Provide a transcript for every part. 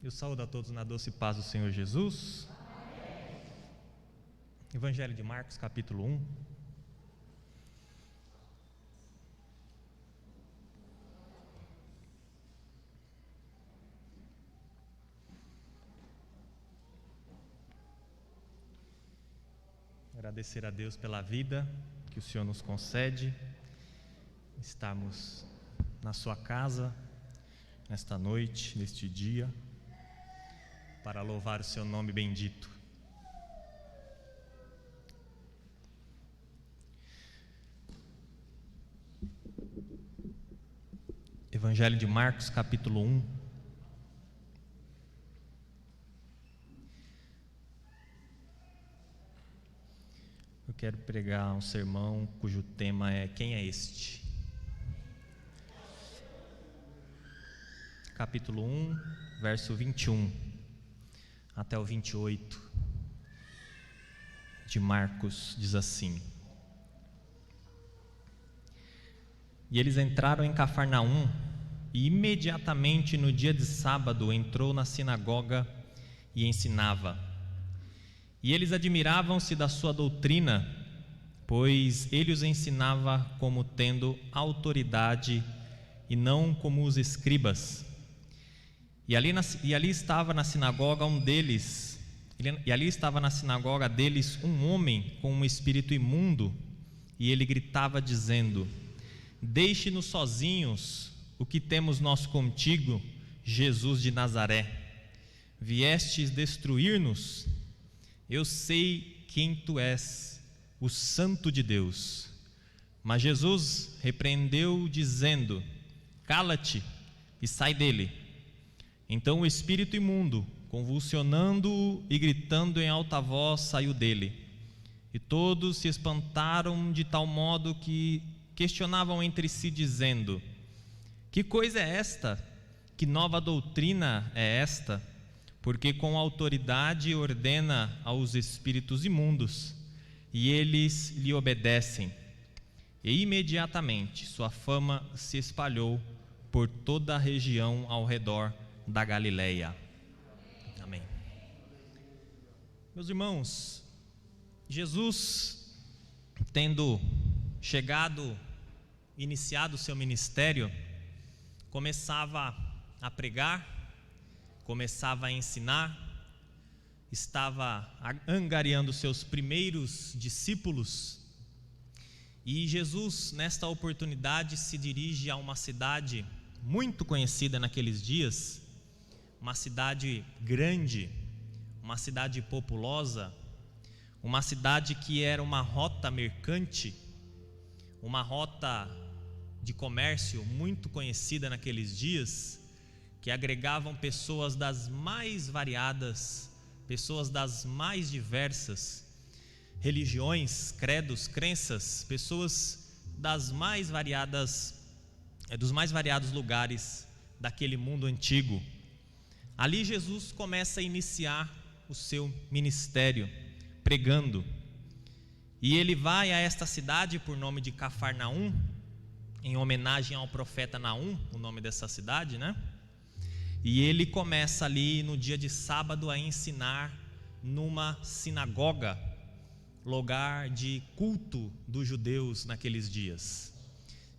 Eu saúdo a todos na doce paz do Senhor Jesus. Evangelho de Marcos, capítulo 1. Agradecer a Deus pela vida que o Senhor nos concede. Estamos na sua casa, nesta noite, neste dia, para louvar o seu nome bendito. Evangelho de Marcos, capítulo 1. Eu quero pregar um sermão cujo tema é: quem é este? Capítulo 1, verso 21 até o 28 de Marcos, diz assim: E eles entraram em Cafarnaum, e imediatamente no dia de sábado entrou na sinagoga e ensinava. E eles admiravam-se da sua doutrina, pois ele os ensinava como tendo autoridade e não como os escribas. E ali estava na sinagoga deles um homem com um espírito imundo, e ele gritava dizendo: Deixe-nos sozinhos, o que temos nós contigo, Jesus de Nazaré? Viestes destruir-nos? Eu sei quem tu és, o Santo de Deus. Mas Jesus repreendeu dizendo: Cala-te e sai dele. Então o espírito imundo, convulsionando-o e gritando em alta voz, saiu dele. E todos se espantaram de tal modo que questionavam entre si, dizendo: Que coisa é esta? Que nova doutrina é esta? Porque com autoridade ordena aos espíritos imundos, e eles lhe obedecem. E imediatamente sua fama se espalhou por toda a região ao redor da Galileia. Amém. Meus irmãos, Jesus, tendo iniciado o seu ministério, começava a pregar, começava a ensinar, estava angariando seus primeiros discípulos. E Jesus, nesta oportunidade, se dirige a uma cidade muito conhecida naqueles dias, uma cidade grande, uma cidade populosa, uma cidade que era uma rota mercante, uma rota de comércio muito conhecida naqueles dias, que agregavam pessoas das mais variadas, pessoas das mais diversas religiões, credos, crenças, pessoas das mais variadas, dos mais variados lugares daquele mundo antigo. Ali Jesus começa a iniciar o seu ministério, pregando. E ele vai a esta cidade por nome de Cafarnaum, em homenagem ao profeta Naum, o nome dessa cidade, né? E ele começa ali no dia de sábado a ensinar numa sinagoga, lugar de culto dos judeus naqueles dias.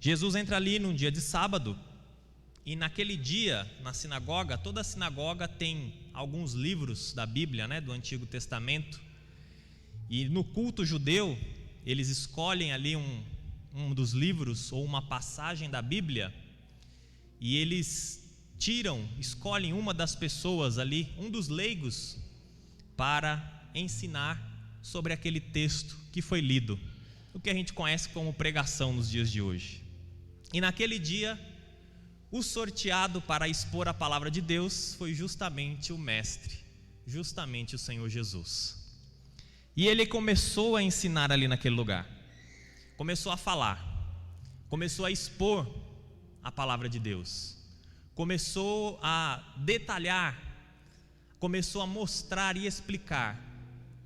Jesus entra ali num dia de sábado, e naquele dia, na sinagoga, toda a sinagoga tem alguns livros da Bíblia, né, do Antigo Testamento. E no culto judeu, eles escolhem ali um dos livros ou uma passagem da Bíblia, e eles escolhem uma das pessoas ali, um dos leigos, para ensinar sobre aquele texto que foi lido, o que a gente conhece como pregação nos dias de hoje. E naquele dia, o sorteado para expor a palavra de Deus foi justamente o Mestre, justamente o Senhor Jesus. E ele começou a ensinar ali naquele lugar, começou a falar, começou a expor a palavra de Deus, começou a detalhar, começou a mostrar e explicar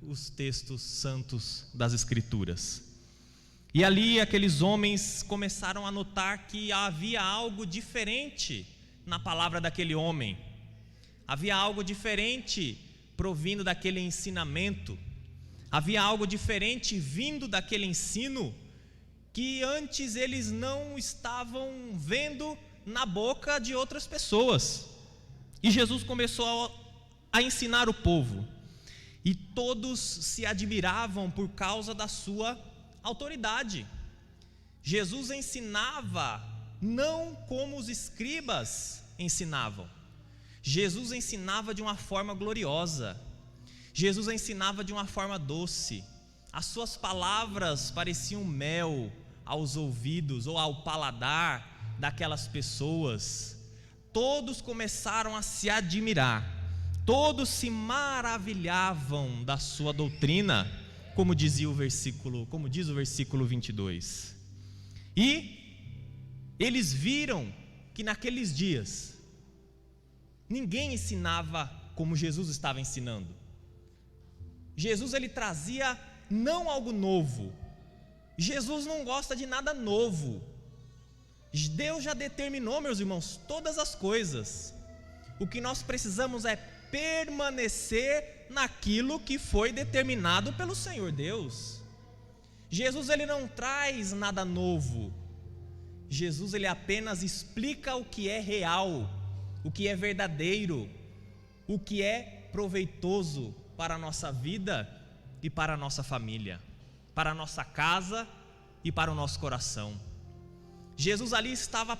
os textos santos das Escrituras. E ali aqueles homens começaram a notar que havia algo diferente na palavra daquele homem, Havia algo diferente provindo daquele ensinamento. Havia algo diferente vindo daquele ensino que antes eles não estavam vendo na boca de outras pessoas. E Jesus começou a ensinar o povo. E todos se admiravam por causa da sua autoridade. Jesus ensinava não como os escribas ensinavam. Jesus ensinava de uma forma gloriosa. Jesus ensinava de uma forma doce. As suas palavras pareciam mel aos ouvidos ou ao paladar daquelas pessoas. Todos começaram a se admirar. Todos se maravilhavam da sua doutrina, como diz o versículo 22. E eles viram que naqueles dias ninguém ensinava como Jesus estava ensinando. Jesus, ele trazia não algo novo. Jesus não gosta de nada novo. Deus já determinou, meus irmãos, todas as coisas. O que nós precisamos é permanecer naquilo que foi determinado pelo Senhor Deus. Jesus, ele não traz nada novo. Jesus, ele apenas explica o que é real, o que é verdadeiro, o que é proveitoso para a nossa vida e para a nossa família, para a nossa casa e para o nosso coração. Jesus ali estava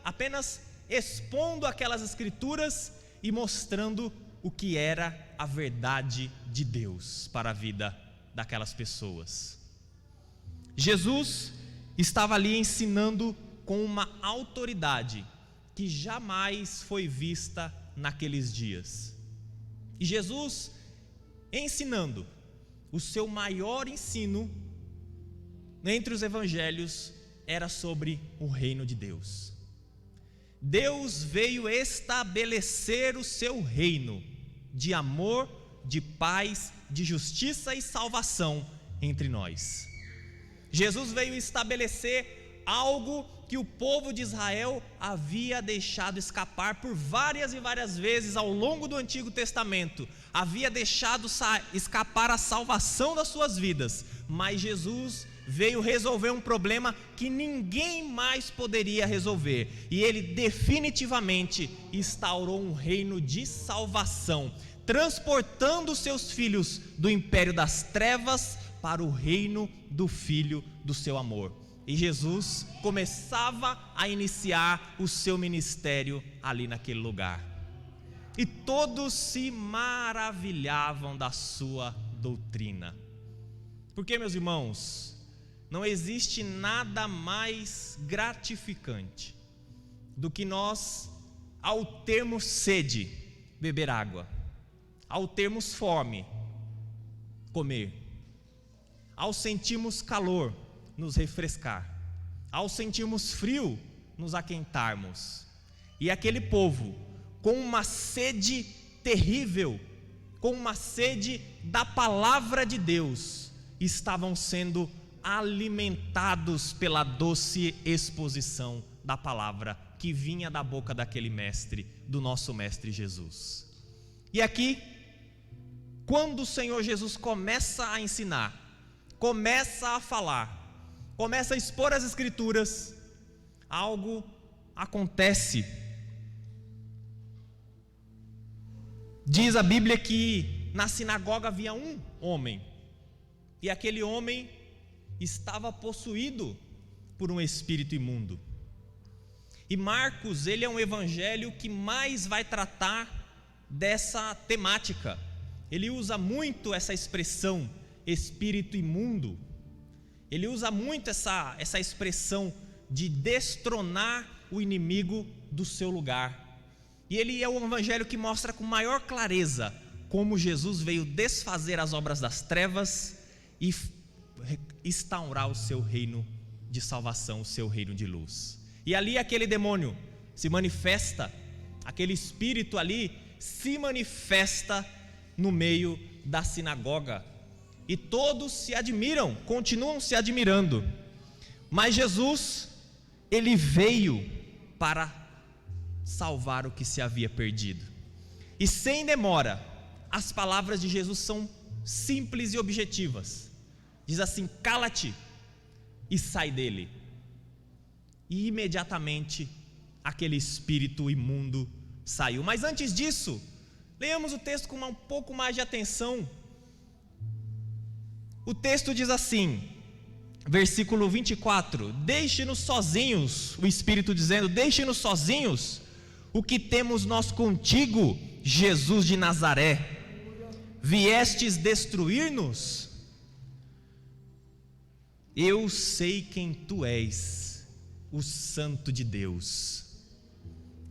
apenas expondo aquelas escrituras e mostrando o que era a verdade de Deus para a vida daquelas pessoas. Jesus estava ali ensinando com uma autoridade que jamais foi vista naqueles dias. E Jesus ensinando, o seu maior ensino entre os evangelhos era sobre o reino de Deus. Deus veio estabelecer o seu reino de amor, de paz, de justiça e salvação entre nós. Jesus veio estabelecer algo que o povo de Israel havia deixado escapar por várias e várias vezes ao longo do Antigo Testamento. Havia deixado escapar a salvação das suas vidas, mas Jesus veio resolver um problema que ninguém mais poderia resolver, e ele definitivamente instaurou um reino de salvação, transportando os seus filhos do império das trevas para o reino do Filho do seu amor. E Jesus começava a iniciar o seu ministério ali naquele lugar, e todos se maravilhavam da sua doutrina. Porque, meus irmãos, não existe nada mais gratificante do que nós, ao termos sede, beber água, ao termos fome, comer, ao sentirmos calor, nos refrescar, ao sentirmos frio, nos aquentarmos. E aquele povo, com uma sede terrível, com uma sede da palavra de Deus, estavam sendo alimentados pela doce exposição da palavra que vinha da boca daquele mestre, do nosso mestre Jesus. E aqui, quando o Senhor Jesus começa a ensinar, começa a falar, começa a expor as escrituras, algo acontece. Diz a Bíblia que na sinagoga havia um homem, e aquele homem estava possuído por um espírito imundo. E Marcos, ele é um evangelho que mais vai tratar dessa temática. Ele usa muito essa expressão, espírito imundo. Ele usa muito essa expressão de destronar o inimigo do seu lugar. E ele é um evangelho que mostra com maior clareza como Jesus veio desfazer as obras das trevas e instaurar o seu reino de salvação, o seu reino de luz. E ali aquele demônio se manifesta, aquele espírito ali se manifesta no meio da sinagoga, e todos se admiram, continuam se admirando. Mas Jesus, ele veio para salvar o que se havia perdido. E sem demora, as palavras de Jesus são simples e objetivas. Diz assim: cala-te e sai dele. E imediatamente aquele espírito imundo saiu. Mas antes disso, leamos o texto com um pouco mais de atenção. O texto diz assim, versículo 24: deixe-nos sozinhos, o Espírito dizendo: deixe-nos sozinhos, o que temos nós contigo, Jesus de Nazaré? Viestes destruir-nos? Eu sei quem tu és, o Santo de Deus.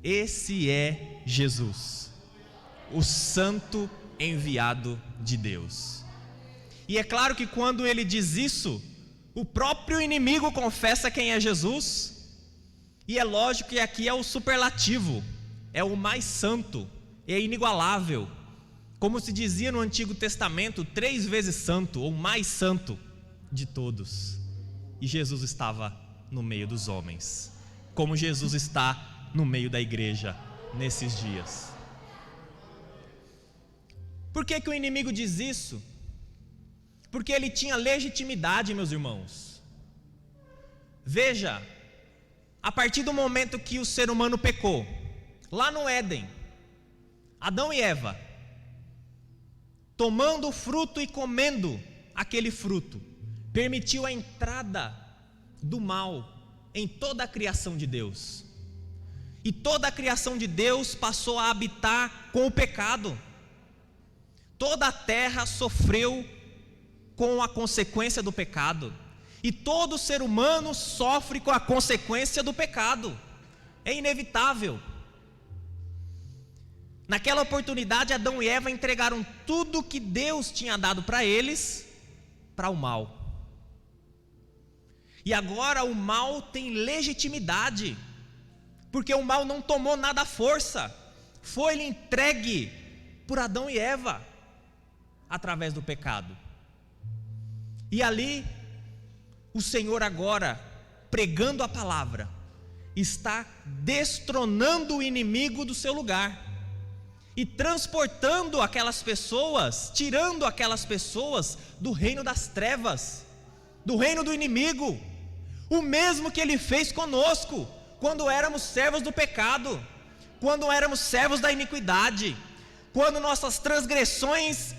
Esse é Jesus, o Santo enviado de Deus. E é claro que quando ele diz isso, o próprio inimigo confessa quem é Jesus. E é lógico que aqui é o superlativo, é o mais santo, é inigualável. Como se dizia no Antigo Testamento, 3 vezes santo, ou mais santo de todos. E Jesus estava no meio dos homens, como Jesus está no meio da igreja nesses dias. Por que o inimigo diz isso? Porque ele tinha legitimidade, meus irmãos. Veja, a partir do momento que o ser humano pecou, lá no Éden, Adão e Eva, tomando o fruto e comendo aquele fruto, permitiu a entrada do mal em toda a criação de Deus. E toda a criação de Deus passou a habitar com o pecado. Toda a terra sofreu com a consequência do pecado. E todo ser humano sofre com a consequência do pecado. É inevitável. Naquela oportunidade, Adão e Eva entregaram tudo que Deus tinha dado para eles, para o mal. E agora o mal tem legitimidade, porque o mal não tomou nada à força, foi-lhe entregue por Adão e Eva, através do pecado. E ali, o Senhor agora, pregando a palavra, está destronando o inimigo do seu lugar, e transportando aquelas pessoas, tirando aquelas pessoas do reino das trevas, do reino do inimigo, o mesmo que ele fez conosco, quando éramos servos do pecado, quando éramos servos da iniquidade, quando nossas transgressões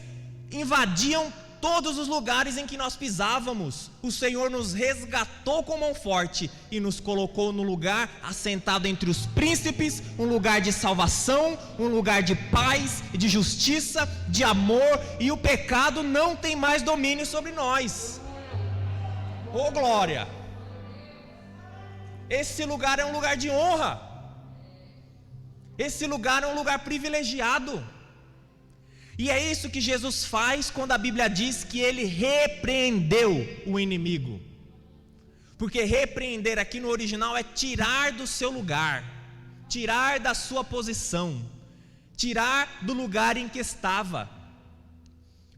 invadiam todos os lugares em que nós pisávamos. O Senhor nos resgatou com mão forte e nos colocou no lugar assentado entre os príncipes, um lugar de salvação, um lugar de paz, de justiça, de amor, e o pecado não tem mais domínio sobre nós. Oh glória! Esse lugar é um lugar de honra, esse lugar é um lugar privilegiado. E é isso que Jesus faz quando a Bíblia diz que ele repreendeu o inimigo. Porque repreender aqui no original é tirar do seu lugar, tirar da sua posição, tirar do lugar em que estava.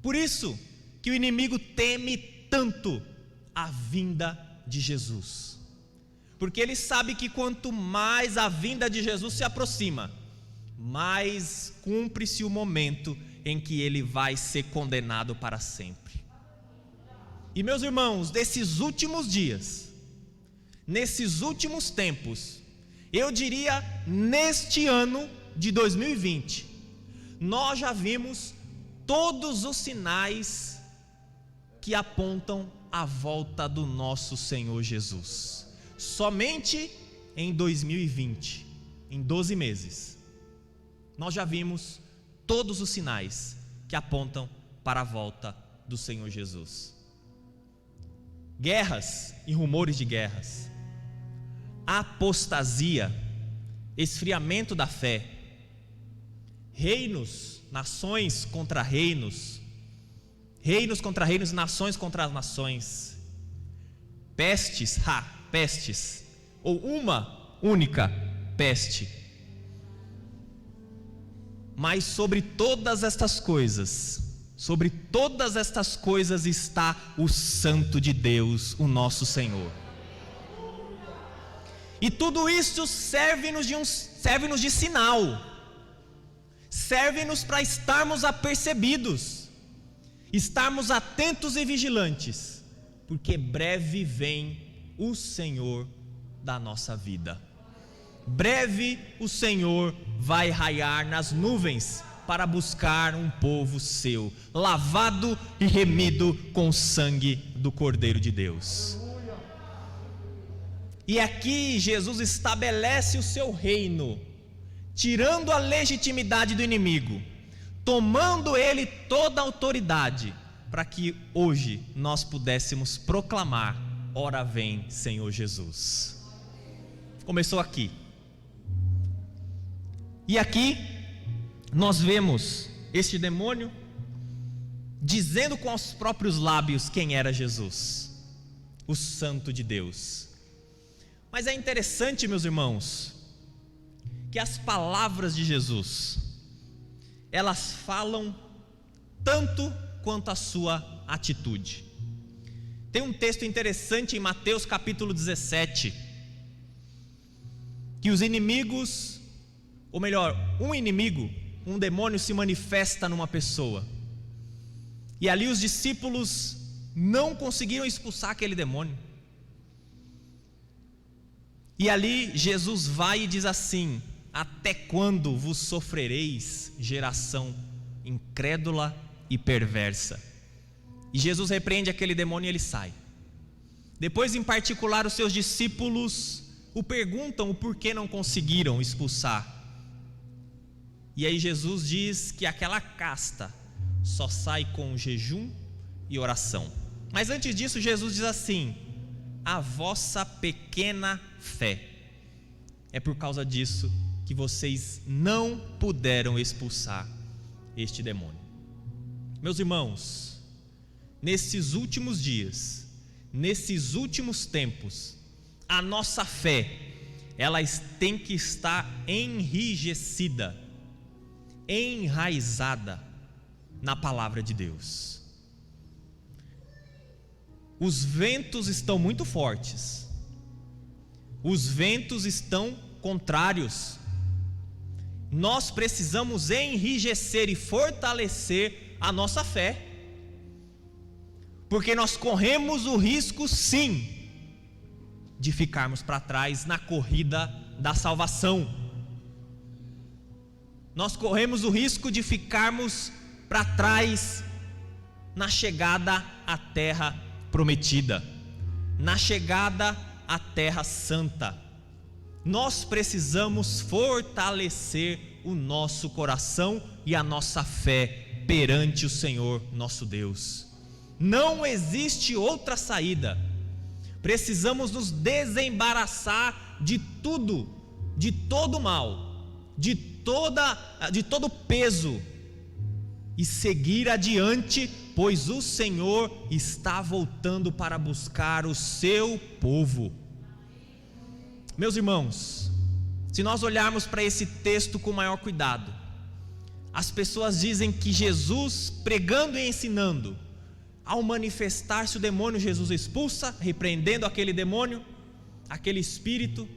Por isso que o inimigo teme tanto a vinda de Jesus. Porque ele sabe que quanto mais a vinda de Jesus se aproxima, mais cumpre-se o momento em que ele vai ser condenado para sempre. E meus irmãos, nesses últimos dias, nesses últimos tempos, eu diria neste ano de 2020, nós já vimos todos os sinais que apontam a volta do nosso Senhor Jesus. Somente em 2020, em 12 meses, nós já vimos todos os sinais que apontam para a volta do Senhor Jesus. Guerras e rumores de guerras, apostasia, esfriamento da fé, reinos, nações contra reinos, reinos contra reinos, nações contra nações, pestes, pestes, ou uma única peste. Mas sobre todas estas coisas está o Santo de Deus, o nosso Senhor. E tudo isso serve-nos de sinal, serve-nos para estarmos apercebidos, estarmos atentos e vigilantes, porque breve vem o Senhor da nossa vida. Breve o Senhor vai raiar nas nuvens para buscar um povo seu, lavado e remido com o sangue do Cordeiro de Deus. E aqui Jesus estabelece o seu reino, tirando a legitimidade do inimigo, tomando ele toda a autoridade, para que hoje nós pudéssemos proclamar: ora vem, Senhor Jesus. Começou aqui. E aqui nós vemos este demônio dizendo com os próprios lábios quem era Jesus, o Santo de Deus. Mas é interessante, meus irmãos, que as palavras de Jesus, elas falam tanto quanto a sua atitude. Tem um texto interessante em Mateus capítulo 17, que os inimigos, ou melhor, um inimigo, um demônio se manifesta numa pessoa, e ali os discípulos não conseguiram expulsar aquele demônio. E ali Jesus vai e diz assim: até quando vos sofrereis, geração incrédula e perversa? E Jesus repreende aquele demônio e ele sai. Depois, em particular, os seus discípulos o perguntam o porquê não conseguiram expulsar. E aí Jesus diz que aquela casta só sai com jejum e oração. Mas antes disso, Jesus diz assim: a vossa pequena fé, é por causa disso que vocês não puderam expulsar este demônio. Meus irmãos, nesses últimos dias, nesses últimos tempos, a nossa fé, ela tem que estar enrijecida, enraizada na palavra de Deus. Os ventos estão muito fortes, os ventos estão contrários. Nós precisamos enrijecer e fortalecer a nossa fé, porque nós corremos o risco, sim, de ficarmos para trás na corrida da salvação. Nós corremos o risco de ficarmos para trás na chegada à terra prometida, na chegada à terra santa. Nós precisamos fortalecer o nosso coração e a nossa fé perante o Senhor nosso Deus. Não existe outra saída. Precisamos nos desembaraçar de tudo, de todo mal, de todo peso, e seguir adiante, pois o Senhor está voltando para buscar o seu povo. Meus irmãos, se nós olharmos para esse texto com maior cuidado, as pessoas dizem que Jesus, pregando e ensinando, ao manifestar-se o demônio, Jesus expulsa, repreendendo aquele demônio, aquele espírito,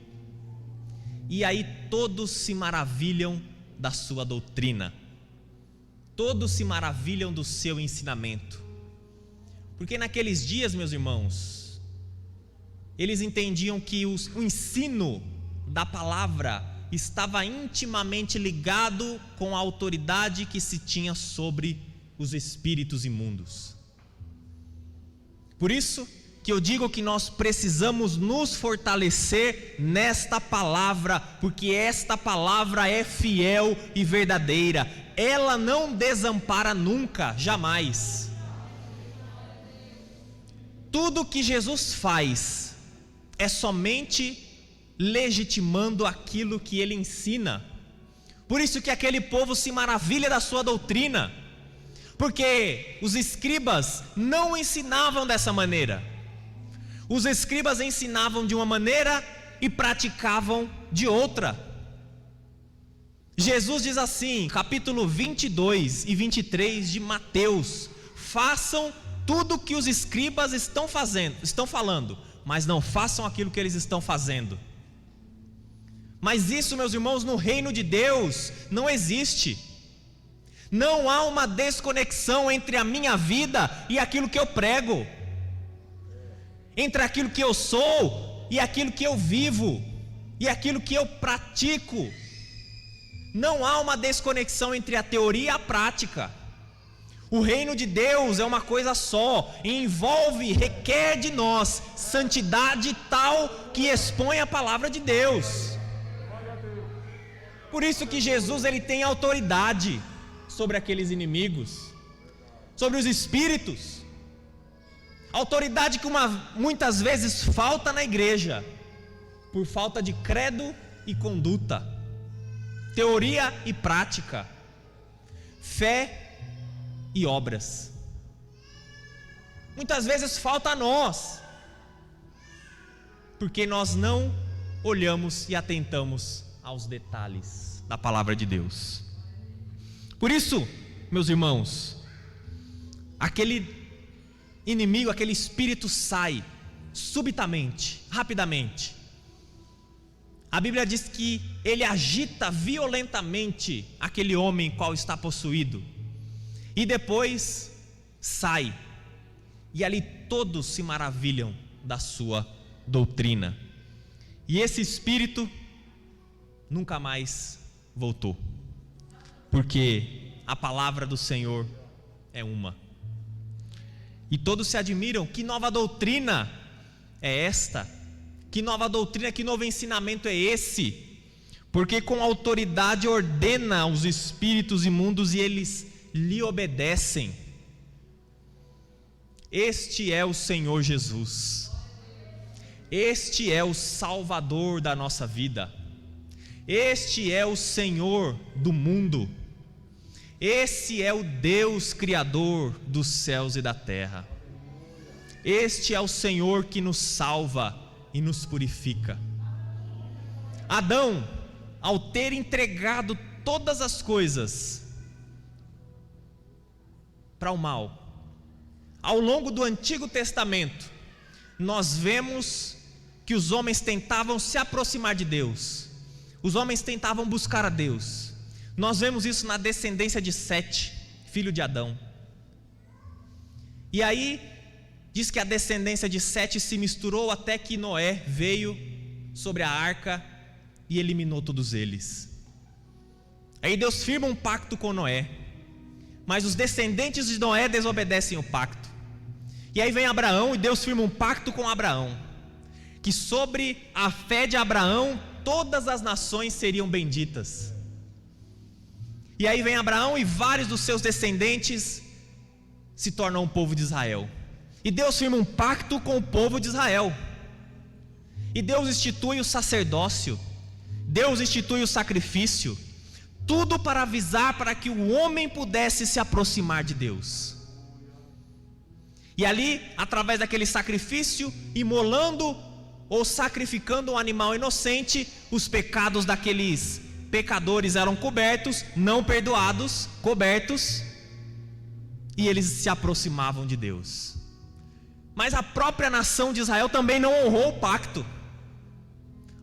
e aí todos se maravilham da sua doutrina, todos se maravilham do seu ensinamento, porque naqueles dias, meus irmãos, eles entendiam que o ensino da palavra estava intimamente ligado com a autoridade que se tinha sobre os espíritos imundos. Por isso que eu digo que nós precisamos nos fortalecer nesta palavra, porque esta palavra é fiel e verdadeira, ela não desampara nunca, jamais. Tudo que Jesus faz é somente legitimando aquilo que ele ensina. Por isso que aquele povo se maravilha da sua doutrina, porque os escribas não ensinavam dessa maneira. Os escribas ensinavam de uma maneira e praticavam de outra. Jesus diz assim, capítulo 22 e 23 de Mateus: façam tudo o que os escribas estão falando, mas não façam aquilo que eles estão fazendo. Mas isso, meus irmãos, no reino de Deus não existe. Não há uma desconexão entre a minha vida e aquilo que eu prego, entre aquilo que eu sou e aquilo que eu vivo, e aquilo que eu pratico. Não há uma desconexão entre a teoria e a prática. O reino de Deus é uma coisa só, envolve, requer de nós santidade tal que expõe a palavra de Deus. Por isso que Jesus ele tem autoridade sobre aqueles inimigos, sobre os espíritos. Autoridade que muitas vezes falta na igreja, por falta de credo e conduta, teoria e prática, fé e obras. Muitas vezes falta a nós, porque nós não olhamos e atentamos aos detalhes da palavra de Deus. Por isso, meus irmãos, aquele inimigo, aquele espírito sai subitamente, rapidamente. A Bíblia diz que ele agita violentamente aquele homem qual está possuído, e depois sai, e ali todos se maravilham da sua doutrina, e esse espírito nunca mais voltou, porque a palavra do Senhor é uma. E todos se admiram: que nova doutrina é esta? Que nova doutrina, que novo ensinamento é esse? Porque com autoridade ordena os espíritos imundos e eles lhe obedecem. Este é o Senhor Jesus. Este é o Salvador da nossa vida. Este é o Senhor do mundo. Esse é o Deus Criador dos céus e da terra. Este é o Senhor que nos salva e nos purifica. Adão, ao ter entregado todas as coisas para o mal, ao longo do Antigo Testamento, nós vemos que os homens tentavam se aproximar de Deus, os homens tentavam buscar a Deus. Nós vemos isso na descendência de Sete, filho de Adão. E aí, diz que a descendência de Sete se misturou até que Noé veio sobre a arca e eliminou todos eles. Aí Deus firma um pacto com Noé, mas os descendentes de Noé desobedecem o pacto. E aí vem Abraão e Deus firma um pacto com Abraão, que sobre a fé de Abraão todas as nações seriam benditas. E aí vem Abraão e vários dos seus descendentes se tornam o povo de Israel. E Deus firma um pacto com o povo de Israel. E Deus institui o sacerdócio, Deus institui o sacrifício, tudo para avisar para que o homem pudesse se aproximar de Deus. E ali, através daquele sacrifício, imolando ou sacrificando um animal inocente, os pecados daqueles pecadores eram cobertos, não perdoados, cobertos, e eles se aproximavam de Deus. Mas a própria nação de Israel também não honrou o pacto.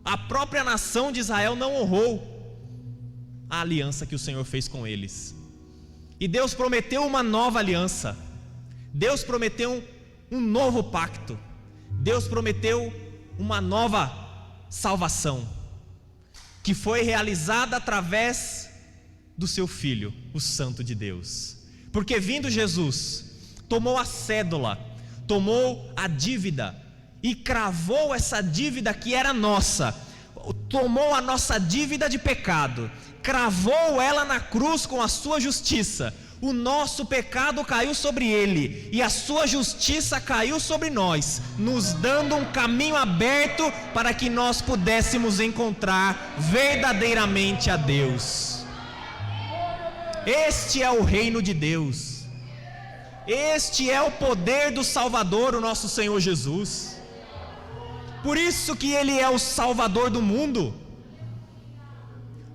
A própria nação de Israel não honrou a aliança que o Senhor fez com eles. E Deus prometeu uma nova aliança. Deus prometeu um novo pacto. Deus prometeu uma nova salvação, que foi realizada através do seu Filho, o Santo de Deus. Porque vindo Jesus, tomou a cédula, tomou a dívida e cravou essa dívida que era nossa, tomou a nossa dívida de pecado, cravou ela na cruz com a sua justiça. O nosso pecado caiu sobre ele e a sua justiça caiu sobre nós, nos dando um caminho aberto para que nós pudéssemos encontrar verdadeiramente a Deus. Este é o reino de Deus. Este é o poder do Salvador, o nosso Senhor Jesus. Por isso que Ele é o Salvador do mundo.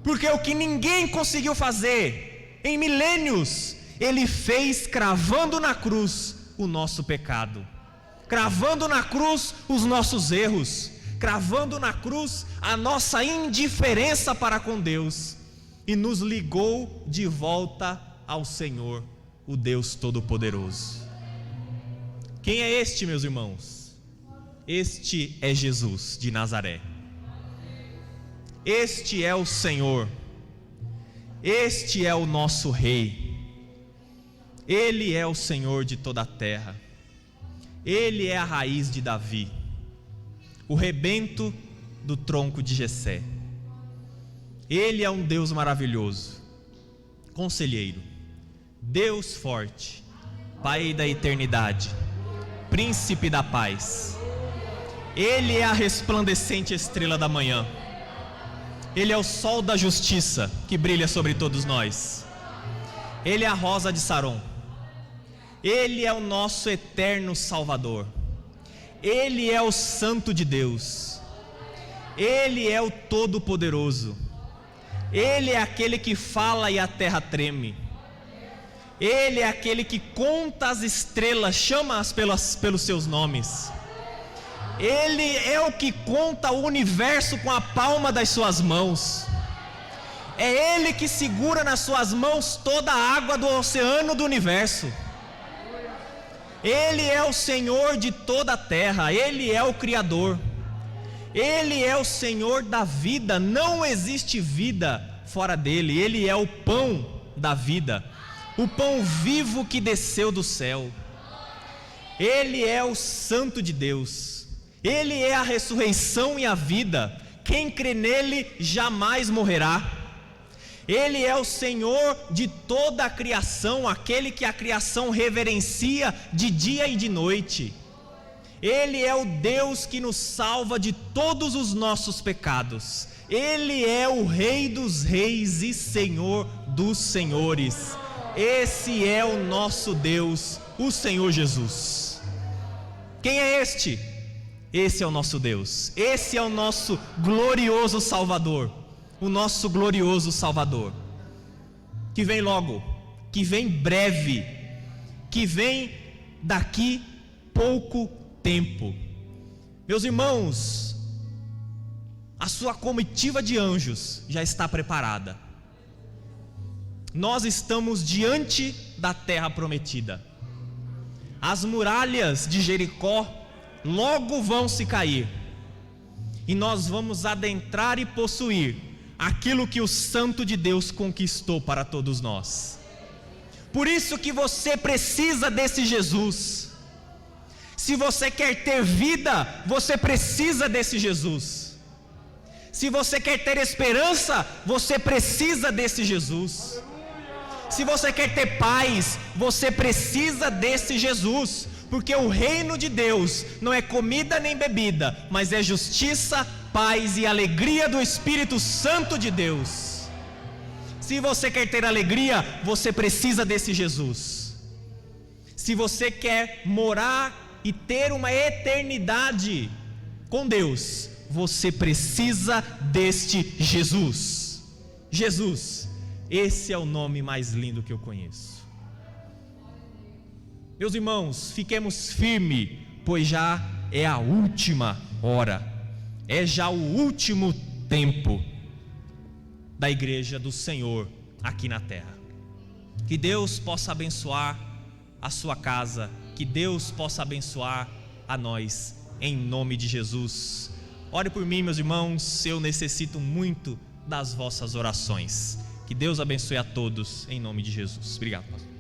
Porque o que ninguém conseguiu fazer em milênios, Ele fez cravando na cruz o nosso pecado, cravando na cruz os nossos erros, cravando na cruz a nossa indiferença para com Deus, e nos ligou de volta ao Senhor, o Deus Todo-Poderoso. Quem é este, meus irmãos? Este é Jesus de Nazaré. Este é o Senhor. Este é o nosso Rei. Ele é o Senhor de toda a terra. Ele é a raiz de Davi, o rebento do tronco de Jessé. Ele é um Deus maravilhoso, conselheiro, Deus forte, Pai da eternidade, príncipe da paz. Ele é a resplandecente estrela da manhã. Ele é o sol da justiça que brilha sobre todos nós. Ele é a rosa de Saron. Ele é o nosso eterno Salvador. Ele é o Santo de Deus. Ele é o Todo-Poderoso. Ele é aquele que fala e a terra treme. Ele é aquele que conta as estrelas, chama-as pelos seus nomes. Ele é o que conta o universo com a palma das suas mãos. É Ele que segura nas suas mãos toda a água do oceano do universo. Ele é o Senhor de toda a terra. Ele é o Criador. Ele é o Senhor da vida. Não existe vida fora dele. Ele é o pão da vida, o pão vivo que desceu do céu. Ele é o Santo de Deus. Ele é a ressurreição e a vida. Quem crê nele jamais morrerá. Ele é o Senhor de toda a criação, aquele que a criação reverencia de dia e de noite. Ele é o Deus que nos salva de todos os nossos pecados. Ele é o Rei dos reis e Senhor dos senhores. Esse é o nosso Deus, o Senhor Jesus. Quem é este? Esse é o nosso Deus. Esse é o nosso glorioso Salvador. O nosso glorioso Salvador, que vem logo, que vem breve, que vem daqui pouco tempo. Meus irmãos, a sua comitiva de anjos já está preparada. Nós estamos diante da terra prometida. As muralhas de Jericó logo vão se cair, e nós vamos adentrar e possuir aquilo que o Santo de Deus conquistou para todos nós. Por isso que você precisa desse Jesus. Se você quer ter vida, você precisa desse Jesus. Se você quer ter esperança, você precisa desse Jesus. Se você quer ter paz, você precisa desse Jesus. Porque o reino de Deus não é comida nem bebida, mas é justiça, paz e alegria do Espírito Santo de Deus. Se você quer ter alegria, você precisa desse Jesus. Se você quer morar e ter uma eternidade com Deus, você precisa deste Jesus. Jesus, esse é o nome mais lindo que eu conheço. Meus irmãos, fiquemos firmes, pois já é a última hora. É já o último tempo da igreja do Senhor aqui na terra. Que Deus possa abençoar a sua casa, que Deus possa abençoar a nós, em nome de Jesus. Ore por mim, meus irmãos, eu necessito muito das vossas orações. Que Deus abençoe a todos, em nome de Jesus. Obrigado, pastor.